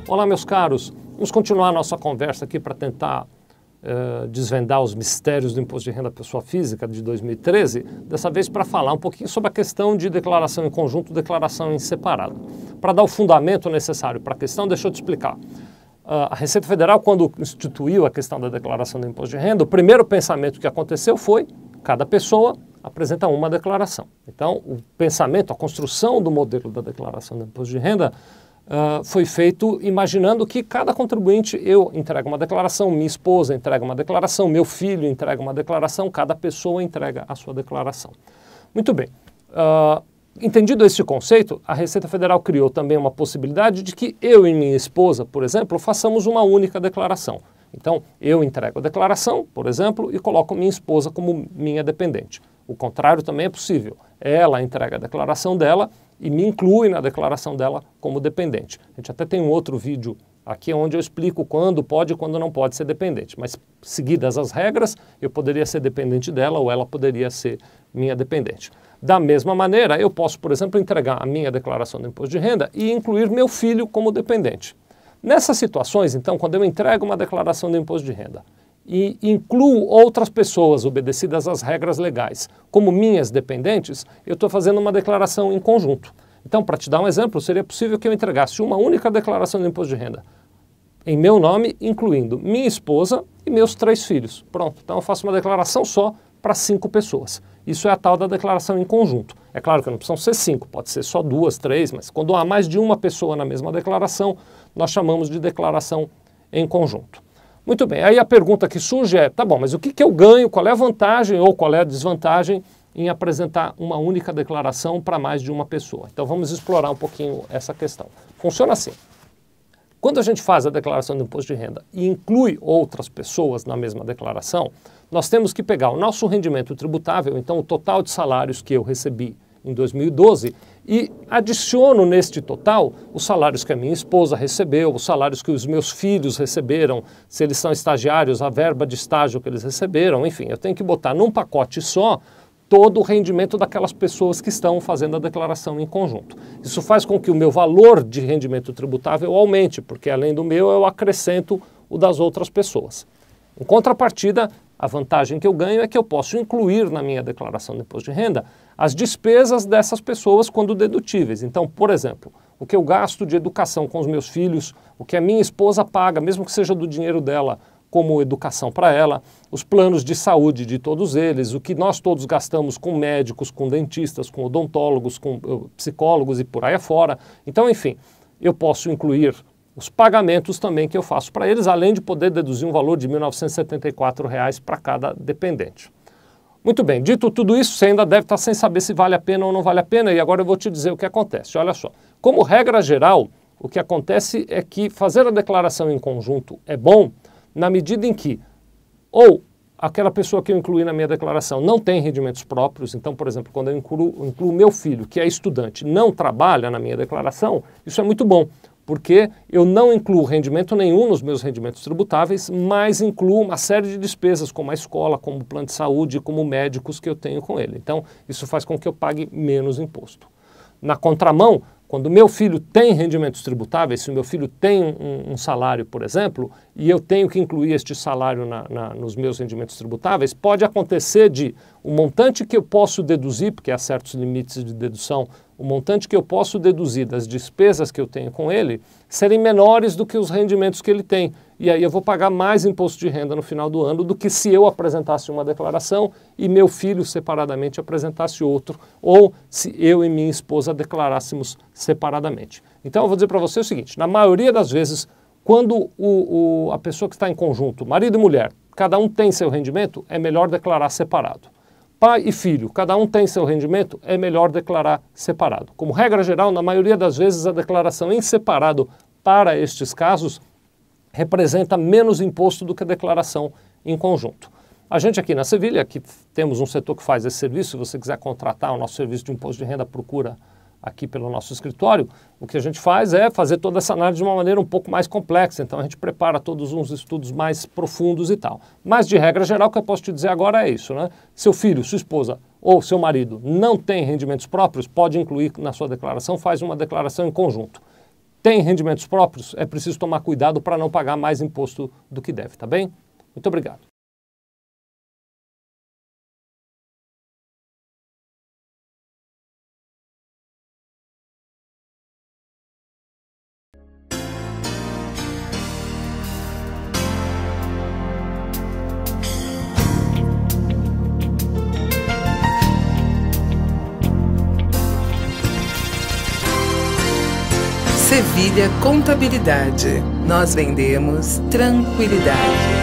Olá, meus caros. Vamos continuar a nossa conversa aqui para tentar desvendar os mistérios do Imposto de Renda Pessoa Física de 2013, dessa vez para falar um pouquinho sobre a questão de declaração em conjunto, declaração em separado. Para dar o fundamento necessário para a questão, deixa eu te explicar. A Receita Federal, quando instituiu a questão da declaração do Imposto de Renda, o primeiro pensamento que aconteceu foi: cada pessoa apresenta uma declaração. Então, o pensamento, a construção do modelo da declaração do Imposto de Renda foi feito imaginando que cada contribuinte, eu entrego uma declaração, minha esposa entrega uma declaração, meu filho entrega uma declaração, cada pessoa entrega a sua declaração. Muito bem. Entendido este conceito, a Receita Federal criou também uma possibilidade de que eu e minha esposa, por exemplo, façamos uma única declaração. Então, eu entrego a declaração, por exemplo, e coloco minha esposa como minha dependente. O contrário também é possível. Ela entrega a declaração dela e me inclui na declaração dela como dependente. A gente até tem um outro vídeo aqui onde eu explico quando pode e quando não pode ser dependente. Mas, seguidas as regras, eu poderia ser dependente dela ou ela poderia ser minha dependente. Da mesma maneira, eu posso, por exemplo, entregar a minha declaração do Imposto de Renda e incluir meu filho como dependente. Nessas situações, então, quando eu entrego uma declaração do Imposto de Renda e incluo outras pessoas obedecidas às regras legais como minhas dependentes, eu estou fazendo uma declaração em conjunto. Então, para te dar um exemplo, seria possível que eu entregasse uma única declaração do Imposto de Renda em meu nome, incluindo minha esposa e meus 3 filhos. Pronto, então eu faço uma declaração só para 5 pessoas. Isso é a tal da declaração em conjunto. É claro que não precisam ser 5, pode ser só 2, 3, mas quando há mais de uma pessoa na mesma declaração, nós chamamos de declaração em conjunto. Muito bem, aí a pergunta que surge é: tá bom, mas o que eu ganho, qual é a vantagem ou qual é a desvantagem em apresentar uma única declaração para mais de uma pessoa? Então vamos explorar um pouquinho essa questão. Funciona assim. Quando a gente faz a declaração do Imposto de Renda e inclui outras pessoas na mesma declaração, nós temos que pegar o nosso rendimento tributável, então o total de salários que eu recebi em 2012, e adiciono neste total os salários que a minha esposa recebeu, os salários que os meus filhos receberam, se eles são estagiários, a verba de estágio que eles receberam, enfim, eu tenho que botar num pacote só todo o rendimento daquelas pessoas que estão fazendo a declaração em conjunto. Isso faz com que o meu valor de rendimento tributável aumente, porque além do meu eu acrescento o das outras pessoas. Em contrapartida, a vantagem que eu ganho é que eu posso incluir na minha declaração de imposto de renda as despesas dessas pessoas quando dedutíveis. Então, por exemplo, o que eu gasto de educação com os meus filhos, o que a minha esposa paga, mesmo que seja do dinheiro dela, como educação para ela, os planos de saúde de todos eles, o que nós todos gastamos com médicos, com dentistas, com odontólogos, com psicólogos e por aí afora. Então, enfim, eu posso incluir os pagamentos também que eu faço para eles, além de poder deduzir um valor de R$ 1.974 para cada dependente. Muito bem, dito tudo isso, você ainda deve estar sem saber se vale a pena ou não vale a pena, e agora eu vou te dizer o que acontece. Olha só, como regra geral, o que acontece é que fazer a declaração em conjunto é bom na medida em que ou aquela pessoa que eu incluí na minha declaração não tem rendimentos próprios. Então, por exemplo, quando eu incluo meu filho, que é estudante, não trabalha na minha declaração, isso é muito bom, porque eu não incluo rendimento nenhum nos meus rendimentos tributáveis, mas incluo uma série de despesas, como a escola, como o plano de saúde, como médicos que eu tenho com ele. Então, isso faz com que eu pague menos imposto. Na contramão, quando meu filho tem rendimentos tributáveis, se o meu filho tem um salário, por exemplo, e eu tenho que incluir este salário nos meus rendimentos tributáveis, pode acontecer de o montante que eu posso deduzir, porque há certos limites de dedução, o montante que eu posso deduzir das despesas que eu tenho com ele serem menores do que os rendimentos que ele tem. E aí eu vou pagar mais imposto de renda no final do ano do que se eu apresentasse uma declaração e meu filho separadamente apresentasse outro, ou se eu e minha esposa declarássemos separadamente. Então eu vou dizer para você o seguinte: na maioria das vezes, quando a pessoa que está em conjunto, marido e mulher, cada um tem seu rendimento, é melhor declarar separado. Pai e filho, cada um tem seu rendimento, é melhor declarar separado. Como regra geral, na maioria das vezes, a declaração em separado para estes casos representa menos imposto do que a declaração em conjunto. A gente aqui na Sevilha, que temos um setor que faz esse serviço, se você quiser contratar o nosso serviço de imposto de renda, procura aqui pelo nosso escritório. O que a gente faz é fazer toda essa análise de uma maneira um pouco mais complexa, então a gente prepara todos uns estudos mais profundos e tal. Mas de regra geral, o que eu posso te dizer agora é isso, né? Seu filho, sua esposa ou seu marido não tem rendimentos próprios, pode incluir na sua declaração, faz uma declaração em conjunto. tem rendimentos próprios, é preciso tomar cuidado para não pagar mais imposto do que deve, tá bem? Muito obrigado. Sevilha Contabilidade. Nós vendemos tranquilidade.